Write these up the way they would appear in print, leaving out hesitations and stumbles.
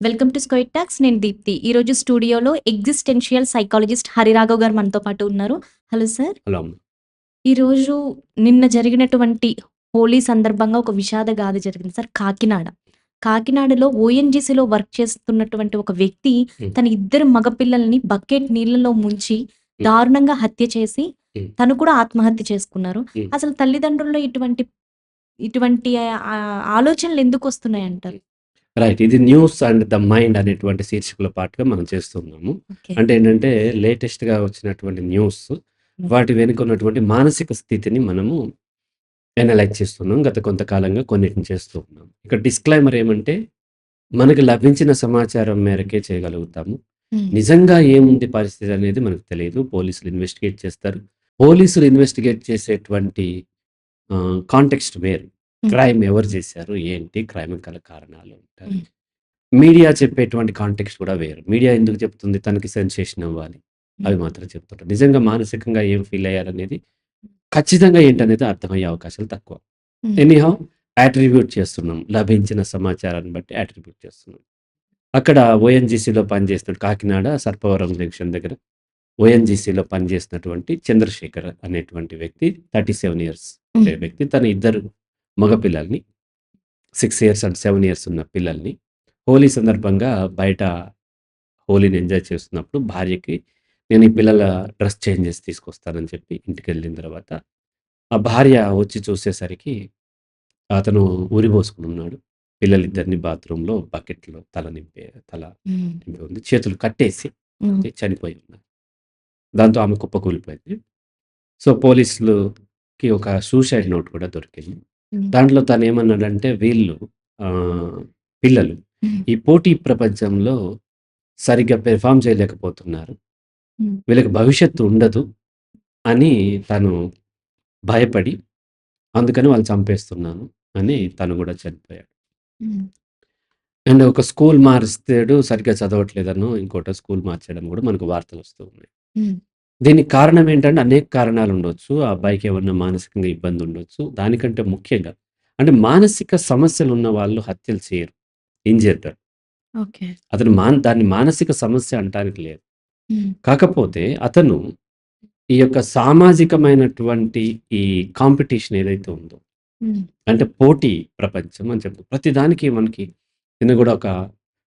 Welcome to square talks. నేను దీప్తి. ఈరోజు స్టూడియోలో ఎగ్జిస్టెన్షియల్ సైకాలజిస్ట్ హరిరాఘవ్ గారు మనతో పాటు ఉన్నారు. Hello sir. హలో. ఈరోజు నిన్న జరిగినటువంటి హోలీ సందర్భంగా ఒక విషాద గాథ జరిగింది సార్ కాకినాడ. కాకినాడలో ఓఎన్‌జీసీలో వర్క్ చేస్తున్నటువంటి ఒక వ్యక్తి హ్మ్. తన ఇద్దరు మగపిల్లల్ని బకెట్ నీళ్ళలో ముంచి దారుణంగా హత్య చేసి హ్మ్. తను కూడా ఆత్మహత్య చేసుకున్నారు. హ్మ్. అసలు తల్లిదండ్రుల్లో ఇటువంటి ఇటువంటి ఆలోచనలు ఎందుకొస్తున్నాయంటారు? రైట్. ఇది 'న్యూస్ అండ్ ద మైండ్' అనేటువంటి శీర్షికలో పాటుగా మనం చేస్తున్నాము. ఓకే. అంటే ఏంటంటే లేటెస్ట్‌గా వచ్చినటువంటి న్యూస్ వాటి వెనుక ఉన్నటువంటి మానసిక స్థితిని మనము అనలైజ్ చేస్తున్నాం. గత కొంతకాలంగా కొన్నిటిని చేస్తూ ఉన్నాం. ఇక్కడ డిస్క్లైమర్ ఏమంటే మనకు లభించిన సమాచారం మేరకే చేయగలుగుతాము. హ్మ్. నిజంగా ఏముంది పరిస్థితి అనేది మనకు తెలీదు. పోలీసులు ఇన్వెస్టిగేట్ చేస్తారు. పోలీసులు ఇన్వెస్టిగేట్ చేసేటువంటి కాంటెక్స్ట్ వేరు. హ్మ్. క్రైమ్ ఎవరు చేశారు? ఏంటి? క్రైమ్‌కి గల కారణాలు ఉంటాయి. హ్మ్. మీడియా చెప్పేటువంటి కాంటెక్స్ట్ కూడా వేరు. మీడియా ఎందుకు చెప్తుంది? తనకి సెన్సేషన్ అవ్వాలి. హ్మ్. అవి మాత్రం చెప్తుంటారు. నిజంగా మానసికంగా ఏం ఫీల్ అయ్యారనేది ఖచ్చితంగా ఏంటనేది అర్థమయ్యే అవకాశాలు తక్కువ. హ్మ్. ఎనీహౌ అట్రిబ్యూట్ చేస్తున్నాం. లభించిన సమాచారాన్ని బట్టి అట్రిబ్యూట్ చేస్తున్నాం. అక్కడ ఓఎన్‌జీసీలో పనిచేస్తున్న కాకినాడ సర్పవరం జంక్షన్ దగ్గర ఓఎన్‌జీసీలో పనిచేసినటువంటి చంద్రశేఖర్ అనేటువంటి వ్యక్తి 37 ఇయర్స్ ఉండే హ్మ్. వ్యక్తి తన ఇద్దరు మగ పిల్లల్ని 6 ఇయర్స్ అండ్ 7 ఇయర్స్ ఉన్న పిల్లల్ని హోలీ సందర్భంగా బయట హోలీని ఎంజాయ్ చేస్తున్నప్పుడు భార్యకి నేను ఈ పిల్లల డ్రెస్ చేంజ్ చేసి తీసుకొస్తానని చెప్పి ఇంటికెళ్ళిన తర్వాత ఆ భార్య వచ్చి చూసేసరికి అతను ఉరిపోసుకొని ఉన్నాడు. పిల్లలిద్దరిని బాత్రూమ్‌లో బకెట్‌లో తల హ్మ్. నింపి ఉంది. చేతులు కట్టేసి హ్మ్. చనిపోయి ఉన్నారు. దాంతో ఆమె కుప్పకూలిపోయింది. సో, పోలీసులుకి ఒక సూసైడ్ నోట్ కూడా దొరికింది. హ్మ్. దాంట్లో తనేమన్నాడంటే వీళ్ళు ఆహ్, పిల్లలు హ్మ్. ఈ పోటీ ప్రపంచంలో సరిగ్గా పెర్ఫార్మ్ చేయలేకపోతున్నారు. హ్మ్. వీళ్ళకి భవిష్యత్తు ఉండదు అని తను భయపడి, అందుకని వాళ్ళు చంపేస్తున్నాను అని తను గూడా చనిపోయాడు. హ్మ్. అండ్ ఒక స్కూల్ మారుస్తాడు సరిగ్గా చదవట్లేదనో, ఇంకోటో స్కూల్ మార్చాడని గూడా మనకు వార్తలొస్తూ ఉన్నాయి. హ్మ్. దీనికి కారణం ఏంటంటే అనేక కారణాలుండొచ్చు. ఆ అబ్బాయికి ఏమన్నా మానసికంగా ఇబ్బందుండొచ్చు. దానికంటే ముఖ్యంగా అంటే మానసిక సమస్యలున్న వాళ్ళు హత్యలు చేయరు. In general. ఓకే. అతను దాన్ని మానసిక సమస్య అంటానికి లేదు. హ్మ్. కాకపోతే అతను ఈ యొక్క సామాజికమైనటువంటి ఈ కాంపిటీషన్ ఏదైతే ఉందో, హ్మ్. అంటే పోటీ ప్రపంచం అని చెప్తాం. ప్రతిదానికి మనకి నిన్న గూడా ఒక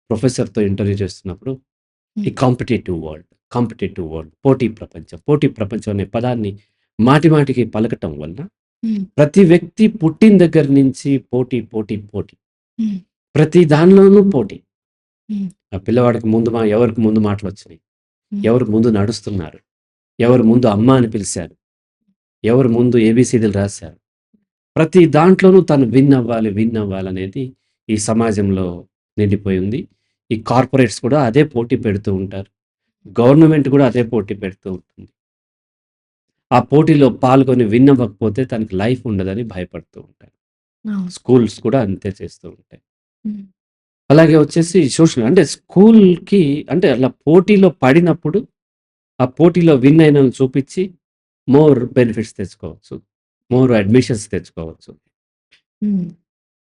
ప్రొఫెసర్‌తో ఇంటర్వ్యూ చేస్తున్నప్పుడు ఈ హ్మ్. కాంపిటీటివ్ వరల్డ్ పోటీ ప్రపంచం అనే పదాన్ని మాటి మాటికి పలకటం వల్ల హ్మ్. ప్రతి వ్యక్తి పుట్టిన దగ్గర నుంచి పోటీ. హ్మ్. ప్రతి దానిలోనూ పోటీ. హ్మ్. ఆ పిల్లవాడికి ముందు ఎవరికి ముందు మాటలొచ్చినాయి? హ్మ్. ఎవరు ముందు నడుస్తున్నారు? ఎవరు ముందు అమ్మ అని పిలిచారు? ఎవరు ముందు ఏబీసీడీలు రాశారు? ప్రతి దాంట్లోనూ తను విన్ అవ్వాలనేది ఈ సమాజంలో నిండిపోయి ఉంది. ఈ కార్పొరేట్స్ కూడా అదే పోటీ పెడుతూ ఉంటారు. గవర్నమెంట్ కూడా అదే పోటీ పెడుతూ ఉంటుంది. ఆ పోటీలో పాల్గొని విన్ అవ్వకపోతే తనకి లైఫ్ ఉండదని భయపడుతూ ఉంటారు. అవును. స్కూల్స్ కూడా అంతే చేస్తూ ఉంటాయి. హ్మ్. అలాగే వచ్చేసి సోషల్ అంటే స్కూల్‌కి అంటే అలా పోటీలో పడినప్పుడు, ఆ పోటీలో విన్ అయినోళ్ళని చూపిచ్చి మోర్ బెనిఫిట్స్ తెచ్చుకోవచ్చు. మోర్ అడ్మిషన్స్ తెచ్చుకోవచ్చు. హ్మ్.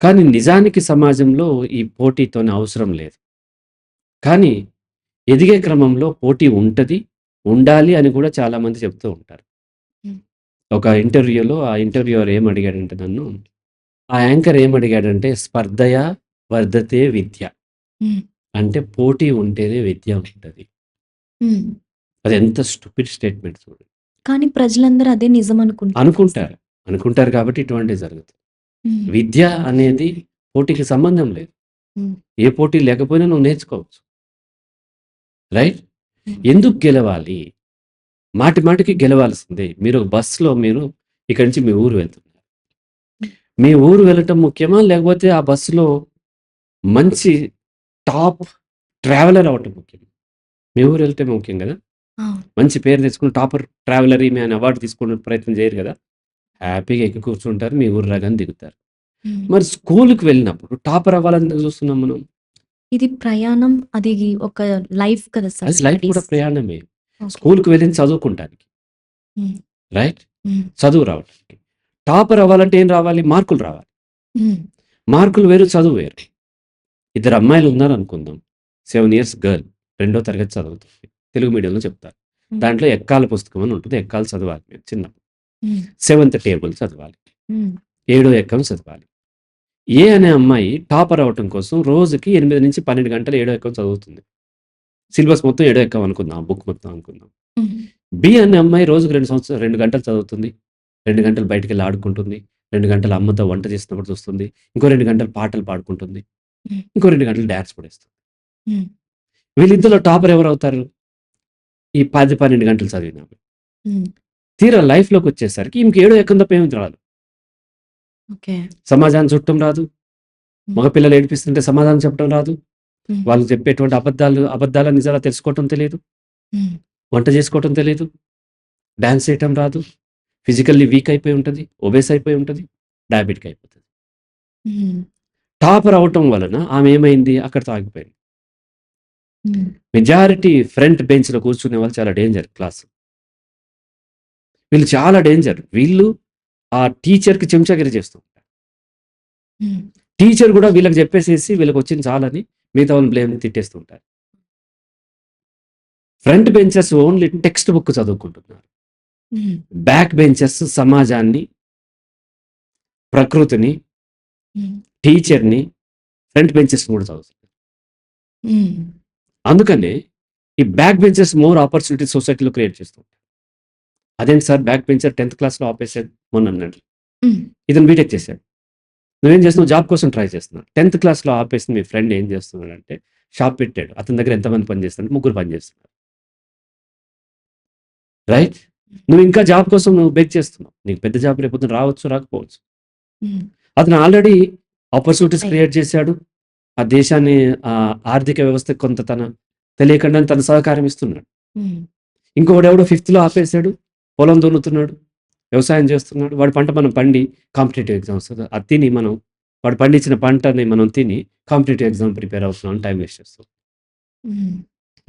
కానీ నిజానికి సమాజంలో ఈ పోటీతోని అవసరం లేదు. కానీ ఎదిగే క్రమంలో పోటీ ఉంటది, ఉండాలి అని కూడా చాలామంది చెప్తూ ఉంటారు. హ్మ్. ఒక ఇంటర్వ్యూలో ఆ ఇంటర్వ్యూయర్ ఏమడిగాడంటే నన్ను, ఆ యాంకర్ ఏమడిగాడంటే స్పర్ధయా వర్ధతే విద్య. హ్మ్. అంటే పోటీ ఉంటేనే విద్య ఉంటది. హ్మ్. అదెంత స్టూపిడ్ స్టేట్‌మెంట్ చూడండి. కానీ ప్రజలందరూ అదే నిజం అనుకుంటున్నారు కదా సార్. అనుకుంటారు. అనుకుంటారు కాబట్టి ఇటువంటివి జరుగుతాయి. హ్మ్. విద్య అనేది పోటీకి సంబంధం లేదు. హ్మ్. ఏ పోటీ లేకపోయినా నువ్వు నేర్చుకోవచ్చు. రైట్? హ్మ్. ఎందుకు గెలవాలి? మాటి మాటికి గెలవాల్సిందే. మీరు బస్‌లో ఇక్కడి నుంచి మీ ఊరు వెళ్తున్నారు. హ్మ్. మీ ఊరు వెళ్ళటం ముఖ్యమా? లేకపోతే ఆ బస్సులో మంచి టాప్ ట్రావెలర్ అవ్వటం ముఖ్యమా? మీ ఊరు వెళ్తే ముఖ్యం గదా! అవును. మంచి పేరు తెచ్చుకొని టాపర్ ట్రావెలర్ ఈమె అని అవార్డ్ తీసుకోవడం ప్రయత్నం చేయరు గదా! హ్యాపీగా ఎక్కి కూర్చుంటారు. మీ ఊరు రాగానే దిగుతారు. హ్మ్. మరి స్కూలుకి వెళ్ళినప్పుడు టాపర్ అవ్వాలని ఎందుకు చూస్తున్నాం మనం? ఇది ప్రయాణం అది ఒక లైఫ్ కదా సార్ అది లైఫ్ కూడా స్టడీస్. ప్రయాణమే. ఓకే. స్కూలుకి వెళ్ళింది చదువుకుంటానికి. హ్మ్. రైట్? హ్మ్. చదువు రావటానికి. టాపర్ అవ్వాలంటే ఏం రావాలి? మార్కులు రావాలి. హ్మ్. మార్కులు వేరు, చదువు వేరు. ఇద్దరు అమ్మాయిలు ఉన్నారనుకుందాం. 7 ఇయర్స్ గర్ల్. రెండో తరగతి చదువుతుంది. తెలుగు మీడియంలో చెప్తారు. హ్మ్. దాంట్లో ఎక్కాల పుస్తకం అని ఉంటుంది. ఎక్కాలు చదవాలి మీరు చిన్నప్పుడు. హ్మ్. 7థ్ టేబుల్ చదవాలి. హ్మ్. ఏడో ఎక్కం చదవాలి. ఏ అనే అమ్మాయి టాపర్ అవ్వటం కోసం రోజుకి 8-12 గంటలు ఏడో ఎక్కం చదువుతుంది. సిలబస్ మొత్తం ఏడో ఎక్కం అనుకుందాం. బుక్ మొత్తం అనుకుందాం. హ్మ్. బి అనే అమ్మాయి రోజుకి 2 గంటలు చదువుతుంది. 2 గంటలు బయటికెళ్ళి ఆడుకుంటుంది. 2 గంటలు అమ్మతో వంట చేస్తున్నప్పుడు చూస్తుంది. ఇంకో 2 గంటలు పాటలు పాడుకుంటుంది. హ్మ్. ఇంకో 2 గంటలు డాన్స్ కూడా ఏస్తుంది. హ్మ్. వీళ్ళిద్దరిలో టాపర్ ఎవరవుతారు? ఈ 10, 12 గంటలు చదివినామె. హ్మ్. తీరా లైఫ్‌లోకొచ్చేసరికి ఈమెకి ఏడో ఎక్కం తప్ప ఏమి రాదు. ఓకే. సమాజాన్ని చూడటం రాదు. హ్మ్. మగ పిల్లలు ఏడిపిస్తుంటే సమాధానం చెప్పడం రాదు. హ్మ్. వాళ్ళు చెప్పేటువంటి అబద్ధాల నిజాలా తెలుసుకోవటం తెలీదు. హ్మ్. వంట చేసుకోవటం తెలీదు. డాన్స్ చేయటం రాదు. ఫిజికల్లీ వీక్ అయిపోయి ఉంటది. ఒబేస్ అయిపోయి ఉంటది. డయాబెటిక్ అయిపోతది. హ్మ్. టాపర్ అవ్వటం వలన ఆమె ఏమైంది? అక్కడితో ఆగిపోయింది. హ్మ్. మెజారిటీ ఫ్రంట్ బెంచ్‌లో కూర్చునే వాళ్ళు చాలా డేంజర్ క్లాస్. వీళ్ళు చాలా డేంజర్. వీళ్ళు ఆ టీచర్‌కి చెంచాగిరి చేస్తూ ఉంటారు. హ్మ్. టీచర్ గూడా వీళ్ళకి చెప్పేసేసి వీళ్ళకొచ్చింది చాలని మిగతా వాళ్ళని తిట్టేస్తూ ఉంటారు. Front benchers only text book చదువుకుంటున్నారు. హ్మ్. బ్యాక్ బెంచర్స్ సమాజాన్ని, ప్రకృతిని, హ్మ్. టీచర్‌ని, ఫ్రంట్ బెంచర్స్‌ని కూడా చదువుతున్నారు. హ్మ్. అందుకనే ఈ బ్యాక్ బెంచర్స్ మోర్ ఆపర్చునిటీస్ సొసైటీలో క్రియేట్ చేస్తూ ఉంటారు. అదేంటి సార్ బ్యాక్ బెంచర్ 10థ్ క్లాస్‌లో ఆపేసాడు మొన్నన్నాడు. హ్మ్. ఇతను బీటెక్ చేశాడు. నువ్వేం చేస్తున్నావు? జాబ్ కోసం ట్రై చేస్తున్నావు. 10థ్ క్లాస్‌లో ఆపేసిన మీ ఫ్రెండ్ ఏం చేస్తున్నాడంటే షాప్ పెట్టాడు. అతని దగ్గర ఎంతమంది పని చేస్తున్నారు? ముగ్గురు పని చేస్తున్నారు. రైట్? నువ్వు ఇంకా జాబ్ కోసం నువ్వు బెగ్ చేస్తున్నావు. నీకు పెద్ద జాబ్ రేపొద్దున రావచ్చు, రాకపోవచ్చు. హ్మ్. అతను ఆల్రెడీ ఆపర్చునిటీస్ రైట్. క్రియేట్ చేశాడు. ఆ దేశాన్ని ఆర్థిక వ్యవస్థకి కొంత తెలియకుండానే తన సహకారం ఇస్తున్నాడు. హ్మ్. ఇంకొకడెవడో 5థ్‌లో ఆపేసాడు. పొలం దున్నుతున్నాడు. వ్యవసాయం చేస్తున్నాడు. వాడి పంట మనం పండి కాంపిటీటివ్ ఎగ్జామ్స్ అది తిని మనం వాడు పండించిన పంటని మనం తిని కాంపిటీటివ్ ఎగ్జామ్ ప్రిపేర్ అవుతున్నాం అని టైం వేస్ట్ చేస్తాం. హ్మ్.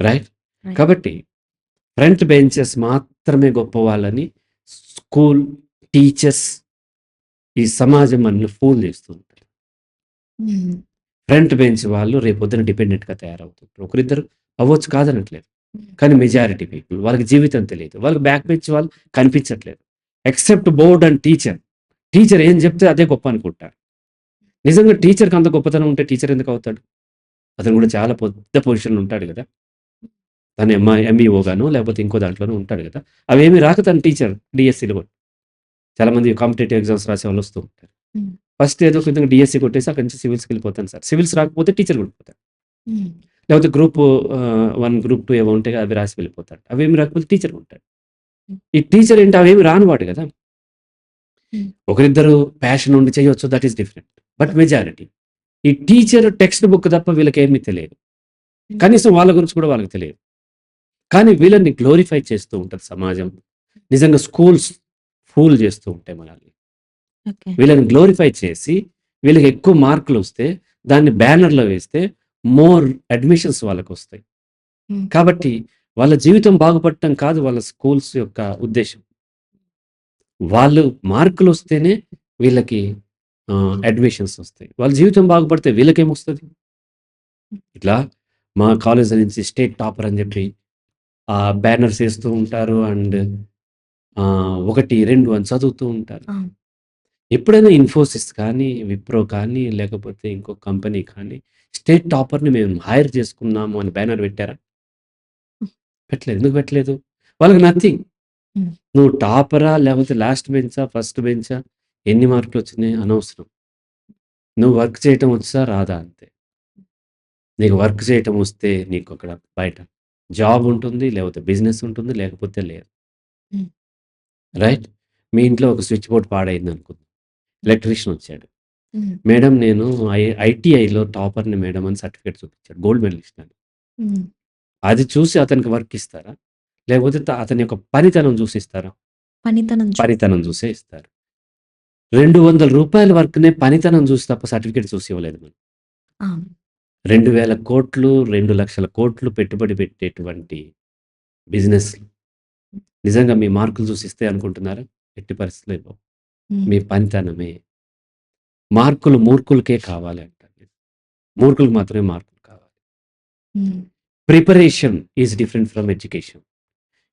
రైట్? రైట్. కాబట్టి ఫ్రంట్ బెంచెస్ మాత్రమే గొప్పవాళ్ళని స్కూల్, టీచర్స్ ఈ సమాజం మనల్ని ఫూల్ చేస్తూ ఉంటారు. హ్మ్. ఫ్రంట్ బెంచ్ వాళ్ళు రేపొద్దున డిపెండెంట్‌గా తయారవుతుంటారు. ఒకరిద్దరు అవ్వచ్చు కాదనట్లేదు. హ్మ్. కానీ మెజారిటీ పీపుల్ వాళ్ళకి జీవితం తెలీదు. వాళ్ళకి బ్యాక్ బెంచ్ వాళ్ళు కనిపించట్లేదు. Except board and teacher. Teacher ఏం చెప్తే అదే గొప్ప అనుకుంటారు. నిజంగా టీచర్‌కి అంత గొప్పతనం ఉంటే టీచర్ ఎందుకు అవుతాడు? అతను కూడా చాలా పెద్ద పొజిషన్‌లో ఉంటాడు గదా! తను ఎంఈఓ గానో లేకపోతే ఇంకో దాంట్లోనో ఉంటాడు గదా! అవేమి రాక తను టీచర్ డీఎస్సీలో కూడా. చాలామంది కాంపిటీటివ్ ఎగ్జామ్స్ రాసేవాళ్ళు వస్తూ ఉంటారు. హ్మ్. ఫస్ట్ ఏదో ఒక విధంగా డీఎస్సీ కొట్టేసి అక్కడి నుంచి సివిల్స్‌కెళ్ళిపోతాను సార్. సివిల్స్ రాకపోతే టీచర్ కొట్టిపోతాడు. హ్మ్. లేకపోతే గ్రూప్ 1, గ్రూప్ 2 ఏవో ఉంటాయి అవి రాసి వెళ్ళిపోతాడు. అవేమి రాకపోతే టీచర్‌గా ఉంటాడు. హ్మ్. ఈ టీచర్ ఏంటి అవేమి రానివాడు గదా! హ్మ్. ఒకరిద్దరు ప్యాషన్ ఉండి చేయొచ్చు that is different. But majority ఈ టీచర్ టెక్స్ట్ బుక్ తప్ప వీళ్ళకేమీ తెలియదు. హ్మ్. కనీసం వాళ్ళ గురించి కూడా వాళ్ళకి తెలియదు. కానీ వీళ్ళని గ్లోరిఫై చేస్తూ ఉంటది సమాజం. నిజంగా స్కూల్స్ ఫూల్ చేస్తూ ఉంటాయి మనల్ని. ఓకే. వీళ్ళని గ్లోరిఫై చేసి వీళ్ళకి ఎక్కువ మార్కులొస్తే దాన్ని బ్యానర్‌లో వేస్తే మోర్ అడ్మిషన్స్ వాళ్ళకొస్తాయి. హ్మ్. కాబట్టి వాళ్ళ జీవితం బాగుపడటం కాదు వాళ్ళ స్కూల్స్ యొక్క ఉద్దేశ్యం. వాళ్ళు మార్కులొస్తేనే వీళ్ళకి అడ్మిషన్స్ వస్తాయి. వాళ్ళ జీవితం బాగుపడితే వీళ్ళకేమొస్తది? ఇట్లా మా కాలేజీ నుంచి స్టేట్ టాపర్ అని చెప్పి బ్యానర్స్ ఏస్తూ ఉంటారు. అండ్ 1, 2 అని చదువుతూ ఉంటారు. ఆ! ఎప్పుడైనా ఇన్ఫోసిస్ కానీ, విప్రో కానీ, లేకపోతే ఇంకో కంపెనీ కానీ స్టేట్ టాపర్‌ని మేము హైర్ చేసుకున్నాము అని బ్యానర్ పెట్టారా? పెట్టలేదు. ఎందుకు పెట్టలేదు? వాళ్ళకి నథింగ్. హ్మ్. నువ్వు టాపరా? లేకపోతే లాస్ట్ బెంచా? ఫస్ట్ బెంచా? ఎన్ని మార్కులొచ్చినాయి అనవసరం. నువ్వు వర్క్ చేయటం వచ్చా? రాదా? అంతే. నీకు వర్క్ చేయటం వస్తే నీకక్కడ బయట జాబ్ ఉంటుంది. లేకపోతే బిజినెస్ ఉంటుంది. లేకపోతే లేదు. హ్మ్. రైట్? మీ ఇంట్లో ఒక స్విచ్ బోర్డ్ పాడైందనుకుందాం. హ్మ్. ఎలక్ట్రీషియన్ వచ్చాడు. హ్మ్. మేడం నేను ఐటీఐలో టాపర్‌ని మేడం అని సర్టిఫికేట్ చూపించాడు. గోల్డ్ మెడలిస్ట్ అని. హ్మ్. అది చూసి అతనికి వర్క్ ఇస్తారా? లేకపోతే అతని యొక్క పనితనం చూసి ఇస్తారా? పనితనం పనితనం చూసే ఇస్తారు. రూ. 200 వర్క్‌నే పనితనం చూసి తప్ప సర్టిఫికేట్ చూసి ఇవ్వలేదు మనం. ఆ! 2,000,00,00,000, 2,00,00,000,00,000 పెట్టుబడి పెట్టేటువంటి బిజినెస్‌లు నిజంగా మీ మార్కులు చూసి ఇస్తాయి అనుకుంటున్నారా? ఎట్టి పరిస్థితిలో ఇవ్వవు. హ్మ్. మీ పనితనమే. మార్కులు మూర్ఖులకే కావాలి అంటారు. మూర్ఖులకు మాత్రమే మార్కులు కావాలి. హ్మ్. Preparation is different from education.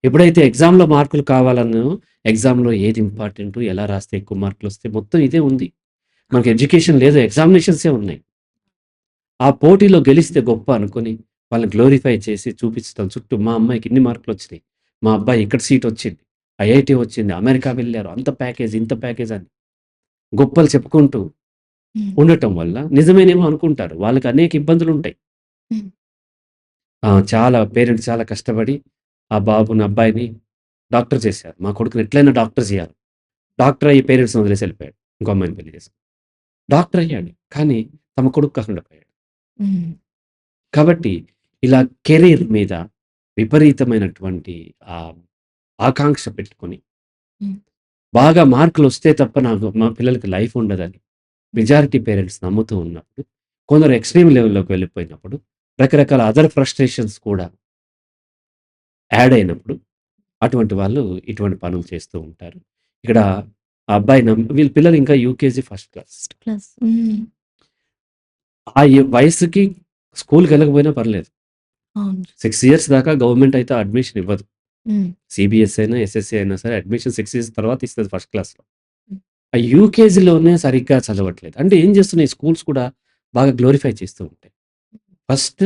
ఎప్పుడైతే ఎగ్జామ్‌లో మార్కులు కావాలనో, ఎగ్జామ్‌లో ఏది ఇంపార్టెంటు, ఎలా రాస్తే ఎక్కువ మార్కులొస్తాయి, మొత్తం ఇదే ఉంది. మనకి ఎడ్యుకేషన్ లేదు, ఎగ్జామినేషన్సే ఉన్నాయి. ఆ పోటీలో గెలిస్తే గొప్ప అనుకోని, వాళ్ళని గ్లోరిఫై చేసి చూపించడం చుట్టూ, మా అమ్మాయికి ఇన్ని మార్కులొచ్చినాయి, మా అబ్బాయి ఇక్కడ సీటొచ్చింది, ఐఐటీ వచ్చింది, అమెరికా వెళ్లారు, అంత ప్యాకేజ్, ఇంత ప్యాకేజ్ అని గొప్పలు చెప్పుకుంటూ హ్మ్. ఉండటం వల్ల నిజమేనేమో అనుకుంటారు. వాళ్ళకి అనేక ఇబ్బందులుంటాయి. హ్మ్. చాలా పేరెంట్స్ చాలా కష్టపడి ఆ అబ్బాయిని డాక్టర్ చేశారు. మా కొడుకుని ఎట్లైనా డాక్టర్ చేయాలి. డాక్టర్ అయ్యి పేరెంట్స్‌ని వదిలేసి ఎళ్ళిపోయాడు. ఇంకో అమ్మాయిని పెళ్లి చేసుకొని. డాక్టర్ అయ్యాడు. కానీ తమ కొడుకు కాకుండా పోయాడు. హ్మ్. కాబట్టి ఇలా కెరీర్ మీద విపరీతమైనటువంటి ఆహ్, ఆకాంక్ష పెట్టుకొని, హ్మ్. బాగా మార్కులొస్తే తప్ప నాకు మా పిల్లలకి లైఫ్ ఉండదని మెజారిటీ పేరెంట్స్ నమ్ముతూ ఉన్నప్పుడు, కొందరు ఎక్స్‌ట్రీమ్ లెవెల్‌లోకి వెళ్ళిపోయినప్పుడు, రకరకాల అదర్ ఫ్రస్ట్రేషన్స్ కూడా యాడ్ అయినప్పుడు, అటువంటి వాళ్ళు ఇటువంటి పనులు చేస్తూ ఉంటారు. ఇక్కడ ఆ అబ్బాయి వీళ్ళ పిల్లలు ఇంకా UKG first class. First class. హ్మ్. ఆ వయసుకి స్కూల్‌కెళ్ళకపోయినా పర్లేదు. అవును. 6 ఇయర్స్ దాకా గవర్నమెంట్ అయితే అడ్మిషన్ ఇవ్వదు. హ్మ్. సీబీఎస్‌ఈ అయినా, ఎస్ఎస్‌సీ అయినా సరే అడ్మిషన్ 6 ఇయర్స్ తర్వాత ఇస్తది ఫస్ట్ క్లాస్‌లో. హ్మ్. ఆ యూకేజీలోనే సరిగ్గా చదవట్లేదు. అంటే ఏం చేస్తున్నాయి స్కూల్స్ కూడా బాగా గ్లోరిఫై చేస్తూ ఉంటాయి. First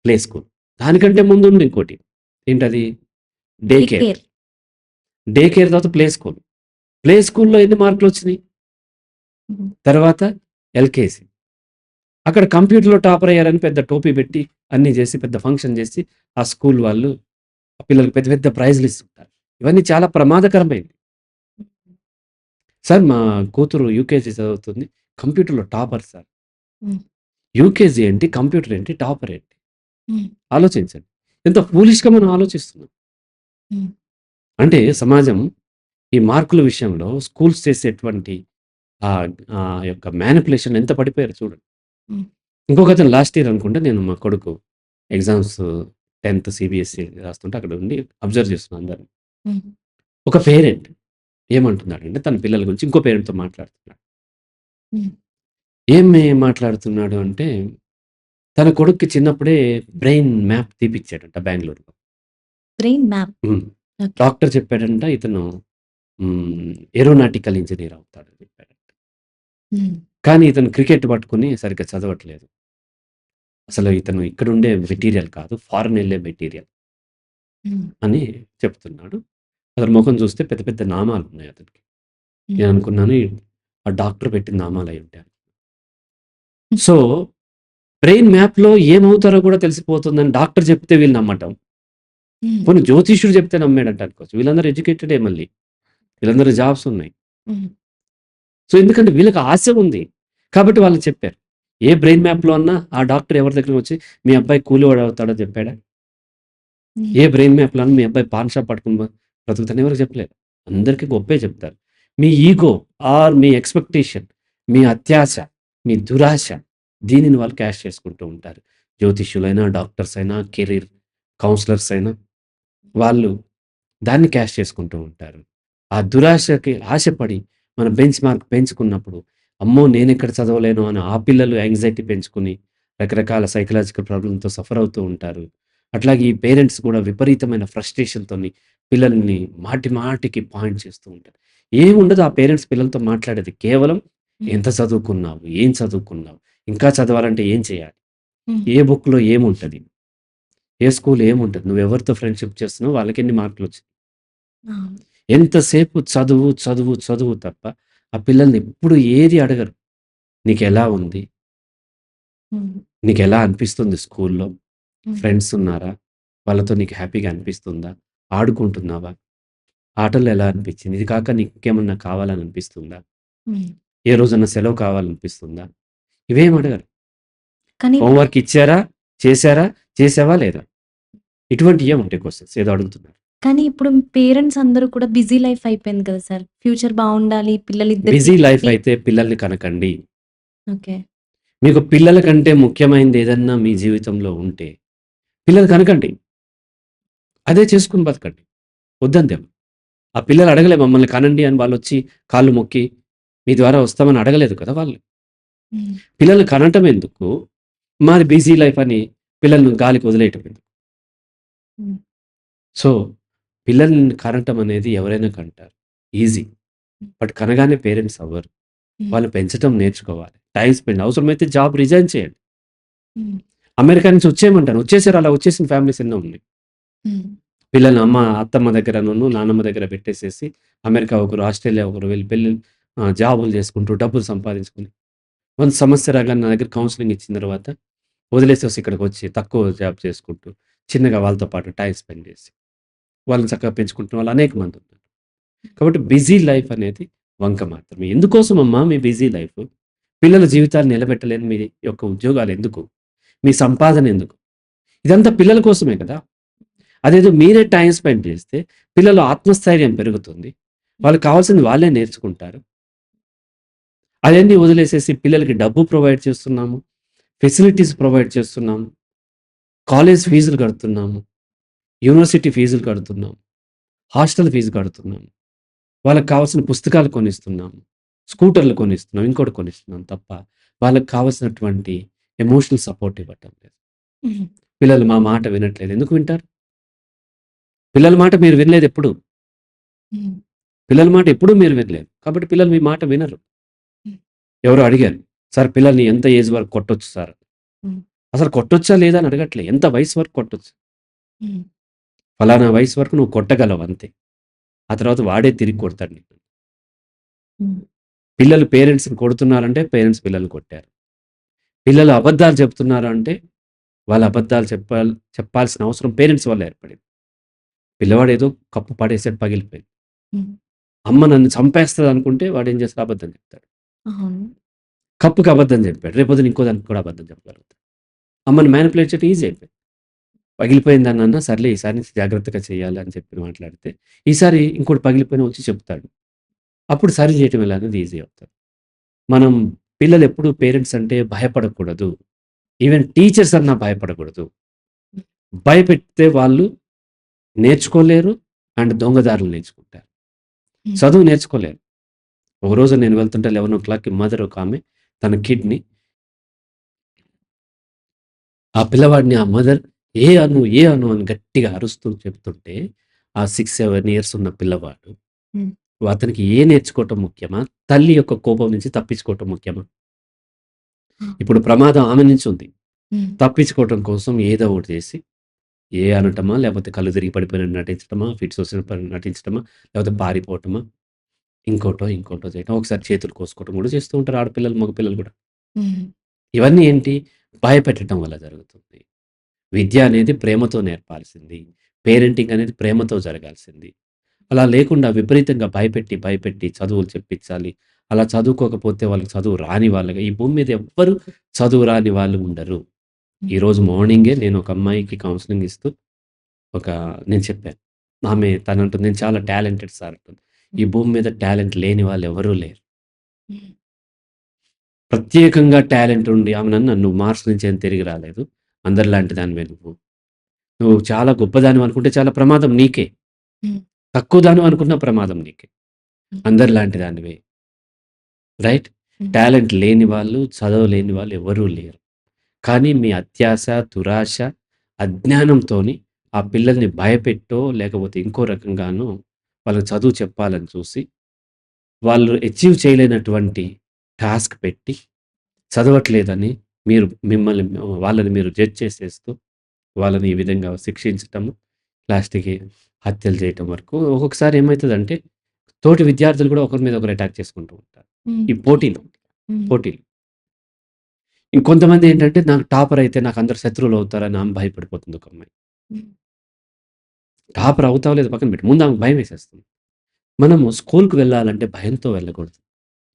play school. దానికంటే ముందుంది ఇంకోటి. ఏంటది? Day day care. Care. Day care తర్వాత ప్లే స్కూల్. ప్లే స్కూల్‌లో ఎన్ని మార్కులొచ్చినాయి? హ్మ్. తర్వాత ఎల్‌కేజీ. అక్కడ కంప్యూటర్‌లో టాపర్ అయ్యారని పెద్ద టోపీ పెట్టి, అన్నీ చేసి, పెద్ద ఫంక్షన్ చేసి, ఆ స్కూల్ వాళ్ళు ఆ పిల్లలకి పెద్ద పెద్ద ప్రైజ్‌లు ఇస్తుంటారు. ఇవన్నీ చాలా ప్రమాదకరమైనవి. సార్ మా కూతురు యూకేజీ చదువుతుంది. కంప్యూటర్‌లో టాపర్ సార్. హ్మ్. యూకేజీ ఏంటి? కంప్యూటర్ ఏంటి? టాపర్ ఏంటి? హ్మ్. ఆలోచించండి. ఎంత ఫూలిష్‌గా మనం ఆలోచిస్తున్నాం. హ్మ్. అంటే సమాజం ఈ మార్కుల విషయంలో స్కూల్స్ చేసేటువంటి ఆహ్, యొక్క మ్యానిప్యులేషన్ ఎంత పడిపోయారో చూడండి. హ్మ్. ఇంకొకతను లాస్ట్ ఇయర్ అనుకుంటా నేను మా కొడుకు ఎగ్జామ్స్ 10థ్ సీబీఎస్‌ఈ రాస్తుంటే అక్కడ ఉండి అబ్జర్వ్ చేస్తున్నా అందరిని. హ్మ్. ఒక పేరెంట్ ఏమంటున్నాడంటే తన పిల్లల గురించి ఇంకో పేరెంట్‌తో మాట్లాడుతున్నాడు. హ్మ్. ఏమి మాట్లాడుతున్నాడు అంటే తన కొడుక్కి చిన్నప్పుడే బ్రెయిన్ మ్యాప్ తీపిచ్చాడంట బెంగుళూరులో. Brain map. హ్మ్. ఓకే. డాక్టర్ చెప్పాడంట ఇతను ఏరోనాటికల్ ఇంజినీర్ అవుతాడని చెప్పాడంట. హ్మ్. కానీ ఇతను క్రికెట్ పట్టుకొని సరిగ్గా చదవట్లేదు. అసలు ఇతను ఇక్కడుండే మెటీరియల్ కాదు. ఫారెన్ ఎళ్ళే మెటీరియల్ హ్మ్. అని చెప్తున్నాడు. అతని మొఖం చూస్తే పెద్ద పెద్ద నామాలున్నాయి అతనికి. హ్మ్. నేననుకున్నాను ఆ డాక్టర్ పెట్టిన నామాలయ్యుంటాయి. హ్మ్. సో, బ్రెయిన్ మ్యాప్‌లో ఏమవుతారో కూడా తెలిసిపోతుందని డాక్టర్ చెప్తే వీళ్ళు నమ్మటం. హ్మ్. పోనీ జ్యోతిష్యుడు చెప్తే నమ్మాడంట అనుకోవచ్చు. వీళ్ళందరూ ఎడ్యుకేటెడే మళ్ళీ. వీళ్ళందరూ జాబ్స్ ఉన్నాయి. హ్మ్. సో, ఎందుకంటే వీళ్ళకి ఆశ ఉంది. కాబట్టి వాళ్ళు చెప్పారు. ఏ బ్రెయిన్ మ్యాప్‌లో అన్నా ఆ డాక్టర్ ఎవరి దగ్గరకొచ్చి మీ అబ్బాయి కూలివాడు అవుతాడని చెప్పాడా? హ్మ్. ఏ బ్రెయిన్ మ్యాప్‌లో అన్నా మీ అబ్బాయి పాన్ షాప్ పట్టుకొని బ్రతుకుతాడని ఎవరికి చెప్పలేదు. అందరికి గొప్పే చెప్తారు. మీ ఈగో ఆర్ మీ ఎక్స్‌పెక్టేషన్, మీ అత్యాశ, మీ దురాశ దీనిని వాళ్ళు క్యాష్ చేసుకుంటూ ఉంటారు. జ్యోతిష్యులైనా, డాక్టర్స్ అయినా, కెరీర్ కౌన్సిలర్స్ అయినా వాళ్ళు దాన్ని క్యాష్ చేసుకుంటూ ఉంటారు. ఆ దురాశకి ఆశపడి మన బెంచ్ మార్క్ పెంచుకున్నప్పుడు, అమ్మో! నేనెక్కడ చదవలేను అని ఆ పిల్లలు యాంగ్జైటీ పెంచుకొని, రకరకాల సైకలాజికల్ ప్రాబ్లమ్‌తో సఫర్ అవుతూ ఉంటారు. అట్లాగే ఈ పేరెంట్స్ కూడా విపరీతమైన ఫ్రస్ట్రేషన్‌తోని పిల్లల్ని మాటి మాటికి పాయింట్ చేస్తూ ఉంటారు. ఏముండదు ఆ పేరెంట్స్ పిల్లలతో మాట్లాడేది. కేవలం హ్మ్. ఎంత చదువుకున్నావు? ఏం చదువుకున్నావు? ఇంకా చదవాలంటే ఏం చేయాలి? హ్మ్. ఏ బుక్‌లో ఏముంటది? ఏ స్కూల్‌లో ఏముంటది? నువ్వెవరితో ఫ్రెండ్‌షిప్ చేస్తున్నావు? వాళ్ళకెన్ని మార్కులొచ్చాయి? అవును. ఎంతసేపు చదువు, చదువు, చదువు తప్ప ఆ పిల్లల్ని ఎప్పుడు ఏది అడగరు. నీకెలా ఉంది? హ్మ్. నీకెలా అనిపిస్తుంది స్కూల్‌లో? హ్మ్. ఫ్రెండ్స్ ఉన్నారా? వాళ్ళతో నీకు హ్యాపీగా అనిపిస్తుందా? ఆడుకుంటున్నావా? ఆటల్లో ఎలా అనిపించింది? ఇది కాక నీకింకేమన్నా కావాలని అనిపిస్తుందా? హ్మ్. ఏ రోజన్నా సెలవు కావాలనిపిస్తుందా? ఇవేమి అడగరు. కానీ హోంవర్క్ ఇచ్చారా? చేశారా? చేశావా లేదా? ఇటువంటియే ఉంటాయి క్వెషన్స్ ఏదో అడుగుతున్నారు. కానీ ఇప్పుడు పేరెంట్స్ అందరూ కూడా బిజీ లైఫ్ అయిపోయింది కదా సార్. ఫ్యూచర్ బావుండాలి. పిల్లలిద్దరికీ బిజీ లైఫ్ హ్యాపీ. అయితే పిల్లల్ని కనకండి. ఓకే. మీకు పిల్లల కంటే ముఖ్యమైనది ఏదన్నా మీ జీవితంలో ఉంటే పిల్లలు కనకండి. అదే చేసుకొని బతకండి. వద్దంతే. ఆ పిల్లలు అడగలే మమ్మల్ని కనండి అని వాళ్ళొచ్చి కాళ్ళు మొక్కి, మీ ద్వారా వస్తామని అడగలేదు కదా వాళ్ళు. హ్మ్. పిల్లల్ని కనటం ఎందుకు? మరి బిజీ లైఫ్ అని పిల్లల్ని గాలికి వదిలేయటం ఎందుకు? హ్మ్. సో, పిల్లల్ని కనటం అనేది ఎవరైనా కంటారు. ఈజీ. బట్ కనగానే పేరెంట్స్ అవ్వరు. హ్మ్. వాళ్ళు పెంచటం నేర్చుకోవాలి. టైమ్ స్పెండ్ అవసరమైతే జాబ్ రిజైన్ చేయండి. హ్మ్. అమెరికా నుంచి వచ్చేయమంటాను. వచ్చేసారు. అలా వచ్చేసిన ఫ్యామిలీస్ ఎన్నో ఉన్నాయి. హ్మ్. పిల్లల్ని అత్తమ్మ దగ్గరను, నానమ్మ దగ్గర పెట్టేసేసి అమెరికా ఒకరు, ఆస్ట్రేలియా ఒకరు వెళ్ళి జాబులు చేసుకుంటూ డబ్బులు సంపాదించుకొని, కొంత సమస్య రాగానే నా దగ్గర కౌన్సెలింగ్ ఇచ్చిన తర్వాత వదిలేసేసి ఇక్కడికొచ్చి తక్కువ జాబ్ చేసుకుంటూ, చిన్నగా వాళ్ళతో పాటు టైమ్ స్పెండ్ చేసి, వాళ్ళని చక్కగా పెంచుకుంటున్న వాళ్ళు అనేక మంది ఉన్నారు. కాబట్టి బిజీ లైఫ్ అనేది వంక మాత్రమే. ఎందుకోసమమ్మా మీ బిజీ లైఫ్? పిల్లల జీవితాలు నిలబెట్టలేని మీ యొక్క ఉద్యోగాలు ఎందుకు? మీ సంపాదన ఎందుకు? ఇదంతా పిల్లల కోసమే కదా! అదేదో మీరే టైమ్ స్పెండ్ చేస్తే పిల్లల ఆత్మస్థైర్యం పెరుగుతుంది. వాళ్ళకి కావాల్సింది వాళ్ళే నేర్చుకుంటారు. అయన్నీ వదిలేసేసి పిల్లలకి డబ్బు ప్రొవైడ్ చేస్తున్నాము. ఫెసిలిటీస్ ప్రొవైడ్ చేస్తున్నాము. కాలేజ్ ఫీజులు కడుతున్నాము. యూనివర్సిటీ ఫీజులు కడుతున్నాము. Hostel fee కడుతున్నాము. వాళ్ళకి కావాల్సిన పుస్తకాలు కొనిస్తున్నాము. స్కూటర్లు కొనిస్తున్నాం. ఇంకోటి కొనిస్తున్నాం తప్ప వాళ్ళకి కావాల్సినటువంటి ఎమోషనల్ సపోర్ట్ ఇవ్వటం లేదు. హ్మ్. పిల్లలు మా మాట వినట్లేదు. ఎందుకు వింటారు? పిల్లల మాట మీరు వినలేదెప్పుడు. హ్మ్. పిల్లల మాట ఎప్పుడూ మీరు వినలేదు. కాబట్టి పిల్లలు మీ మాట వినరు. హ్మ్. ఎవరో అడిగారు. సార్ పిల్లల్ని ఎంత ఏజ్ వరకు కొట్టొచ్చు సార్? హ్మ్. అసలు కొట్టొచ్చా లేదా అని అడగట్లే. ఎంత వయసు వరకు కొట్టొచ్చు? హ్మ్. ఫలానా వయసు వరకు నువ్వు కొట్టగలవు అంతే. ఆ తర్వాత వాడే తిరిగి కొడతాడు నిన్ను. హ్మ్. పిల్లలు పేరెంట్స్‌ని కొడుతున్నారంటే పేరెంట్స్ పిల్లల్ని కొట్టారు. పిల్లలు అబద్ధాలు చెప్తున్నారు అంటే వాళ్ళు అబద్ధాలు చెప్పాల్సిన అవసరం పేరెంట్స్ వల్ల ఏర్పడింది. పిల్లవాడేదో కప్పు పడేసాడు పగిలిపోయింది. హ్మ్. అమ్మ నన్ను చంపేస్తదనుకుంటే వాడేం చేస్తాడు అబద్ధం చెప్తాడు. అవును. కప్పుకి అబద్ధం చెప్పాడు. రేపొద్దున ఇంకో దానికి కూడా అబద్ధం చెప్పగలుగుతాడు. అమ్మని మ్యానిపులేట్ చేయడం ఈజీ అయిపోయింది. పగిలిపోయిందనన్నా సర్లే ఈసారి నుంచి జాగ్రత్తగా చేయాలి అని చెప్పి మాట్లాడితే, ఈసారి ఇంకోటి పగిలిపోయినా వచ్చి చెప్తాడు. అప్పుడు సరి చేయటం ఎలా అనేది ఈజీ అవుతది. మనం పిల్లలెప్పుడు పేరెంట్స్ అంటే భయపడకూడదు. ఈవెన్ టీచర్స్ అన్నా భయపడకూడదు. భయపెడితే వాళ్ళు నేర్చుకోలేరు అండ్ దొంగదారులు నేర్చుకుంటారు. హ్మ్. చదువు నేర్చుకోలేరు. ఒకరోజు నేను వెళ్తుంటే 11:00కి మదర్ ఒకామె తన కిడ్‌ని ఆ పిల్లవాడిని ఆ మదర్ ఏ అను, ఏ అను అని గట్టిగా అరుస్తూ చెప్తుంటే, ఆ 6, 7 ఇయర్స్ ఉన్న పిల్లవాడు హ్మ్. అతనికి ఏ నేర్చుకోవటం ముఖ్యమా? తల్లి యొక్క కోపం నుంచి తప్పించుకోవటం ముఖ్యమా? ఆ! ఇప్పుడు ప్రమాదం ఆమె నుంచి ఉంది. హ్మ్. తప్పించుకోవటం కోసం ఏదో ఒకటి చేసి ఏ అనటమా? లేపోతే కళ్ళు తిరిగి పడిపోయినట్టు నటించటమా? ఫిట్స్ వచ్చినట్టు నటించటమా? లేకపోతే పారిపోవటమా? ఇంకోటో చేయటం. ఒకసారి చేతులు కోసుకోవటం కూడా చేస్తూ ఉంటారు ఆడపిల్లలు, మగపిల్లలు కూడా. హ్మ్. ఇవన్నీ ఏంటి? భయపెట్టటం వల్ల జరుగుతుంది. విద్య అనేది ప్రేమతో నేర్పాల్సింది. పేరెంటింగ్ అనేది ప్రేమతో జరగాల్సింది. అలా లేకుండా విపరీతంగా భయపెట్టి చదువులు చెప్పించాలి. అలా చదువుకోకపోతే వాళ్ళకి చదువు రాని వాళ్ళగా ఈ భూమి మీద ఎవ్వరు చదువు రాని వాళ్ళు ఉండరు. హ్మ్. ఈరోజు మార్నింగే నేను ఒక అమ్మాయికి కౌన్సెలింగ్ ఇస్తూ ఒక నేను చెప్పాను. ఆమె తనంటుంది నేను చాలా టాలెంటెడ్ సార్ అంటుంది. ఈ హ్మ్. భూమి మీద టాలెంట్ లేని వాళ్ళు ఎవరూ లేరు. హ్మ్. ప్రత్యేకంగా టాలెంట్ ఉండి ఆమె నన్ను "నువ్వు మార్స్ నుంచి ఏం తిరిగి రాలేదు. అందరిలాంటి దానివే నువ్వు. నువ్వు చాలా గొప్పదానివి అనుకుంటే చాలా ప్రమాదం నీకే. హ్మ్. తక్కువ దానివి అనుకున్న ప్రమాదం నీకే. హ్మ్. అందరిలాంటి దానివే." రైట్? హ్మ్. టాలెంట్ లేని వాళ్ళు, చదవలేని వాళ్ళు ఎవరూ లేరు. కానీ మీ అత్యాశ, దురాశ, అజ్ఞానంతోని ఆ పిల్లల్ని భయపెట్టో, లేకపోతే ఇంకో రకంగానో వాళ్ళకి చదువు చెప్పాలని చూసి, వాళ్ళు అచీవ్ చేయలేనటువంటి టాస్క్ పెట్టి, చదవట్లేదని మిమ్మల్ని వాళ్ళని మీరు జడ్జ్ చేసేస్తూ, వాళ్ళని ఈ విధంగా శిక్షించటము, లాస్ట్‌కి హత్యలు చేయటం వరకు ఒక్కొక్కసారి ఏమైతదంటే, తోటి విద్యార్థులు కూడా ఒకరి మీద ఒకరు అటాక్ చేసుకుంటూ ఉంటారు. హ్మ్. ఈ పోటీలు, హ్మ్. పోటీలు. ఇంకొంతమంది ఏంటంటే నాకు టాపర్ అయితే నాకు అందరూ శత్రువులు అవుతారని ఆమె భయపడిపోతుంది ఒక అమ్మాయి. హ్మ్. టాపర్ అవుతావో లేదో పక్కన పెట్టు. ముందు ఆమెకు భయమేసేస్తుంది. మనము స్కూలుకి వెళ్ళాలంటే భయంతో వెళ్ళకూడదు.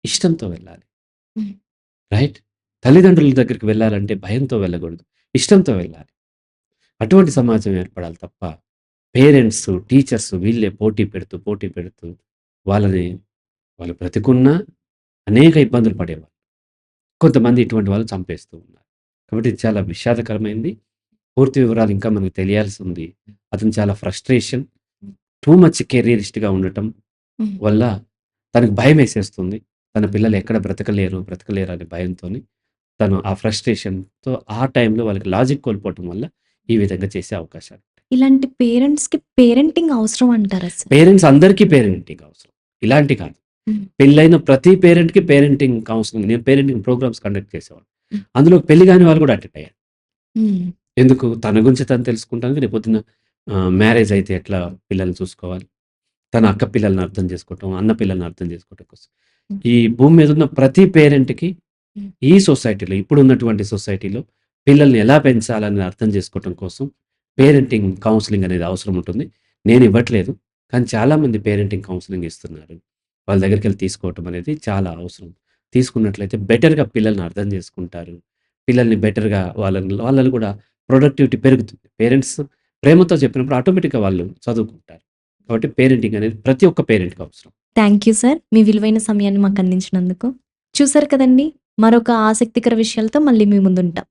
ఇష్టంతో వెళ్ళాలి. హ్మ్. రైట్? తల్లిదండ్రుల దగ్గరికి వెళ్ళాలంటే భయంతో వెళ్ళకూడదు. ఇష్టంతో వెళ్ళాలి. అటువంటి సమాజం ఏర్పడాలి తప్ప పేరెంట్స్, టీచర్స్ వీళ్ళే పోటీ పెడుతూ వాళ్ళని వాళ్ళు బ్రతికున్నా అనేక ఇబ్బందులు పడేవాళ్ళు. కొంతమంది ఇటువంటి వాళ్ళు చంపేస్తూ ఉన్నారు. కాబట్టి ఇది చాలా విషాదకరమైంది. పూర్తి వివరాలు ఇంకా మనకు తెలియాల్సి ఉంది. అతను చాలా ఫ్రస్ట్రేషన్, టూ మచ్ కెరీరిస్ట్‌గా ఉండటం హ్మ్. వల్ల తనకు భయమేసేస్తుంది. తన పిల్లలు ఎక్కడ బ్రతకలేరు అనే భయంతోని తను ఆ ఫ్రస్ట్రేషన్‌తో ఆ టైంలో వాళ్ళకి లాజిక్ కోల్పోవటం వల్ల ఈ విధంగా చేసే అవకాశాలు. ఇలాంటి పేరెంట్స్‌కి పేరెంటింగ్ అవసరం అంటారా సార్? పేరెంట్స్ అందరికీ పేరెంటింగ్ అవసరం. ఇలాంటి కాదు. హ్మ్. పెళ్ళైన ప్రతి పేరెంట్‌కి పేరెంటింగ్ కౌన్సెలింగ్ నేను పేరెంటింగ్ ప్రోగ్రామ్స్ కండక్ట్ చేసేవాడిని. హ్మ్. అందులో పెళ్లి కాని వాళ్ళు కూడా అటెండ్ అయ్యారు. హ్మ్. ఎందుకు? తన గురించి తను తెలుసుకుంటానికి రేపొద్దున మ్యారేజ్ అయితే ఎట్లా పిల్లల్ని చూసుకోవాలి? తన అక్క పిల్లల్ని అర్థం చేసుకోవటం, అన్న పిల్లల్ని అర్థం చేసుకోవటం కోసం. హ్మ్. ఈ భూమి మీద ఉన్న ప్రతి పేరెంట్‌కి హ్మ్. ఈ సొసైటీలో ఇప్పుడున్నటువంటి సొసైటీలో పిల్లల్ని ఎలా పెంచాలని అర్థం చేసుకోవటం కోసం పేరెంటింగ్ కౌన్సెలింగ్ అనేది అవసరం ఉంటుంది. నేను ఇవ్వట్లేదు. కానీ చాలామంది పేరెంటింగ్ కౌన్సెలింగ్ ఇస్తున్నారు. వాళ్ళ దగ్గరికెళ్ళి తీసుకోవటం అనేది చాలా అవసరం. తీసుకున్నట్లయితే బెటర్‌గా పిల్లల్ని అర్థం చేసుకుంటారు. పిల్లల్ని బెటర్‌గా వాళ్ళని కూడా ప్రొడక్టివిటీ పెరుగుతుంది. పేరెంట్స్ ప్రేమతో చెప్పినప్పుడు ఆటోమేటిక్‌గా వాళ్ళు చదువుకుంటారు. కాబట్టి పేరెంటింగ్ అనేది ప్రతి ఒక్క పేరెంట్‌కి అవసరం. Thank you sir. మీ విలువైన సమయాన్ని మాకు అందించినందుకు. చూసారు కదండీ! మరొక ఆసక్తికర విషయాలతో మళ్ళీ మీ ముందుంటాం.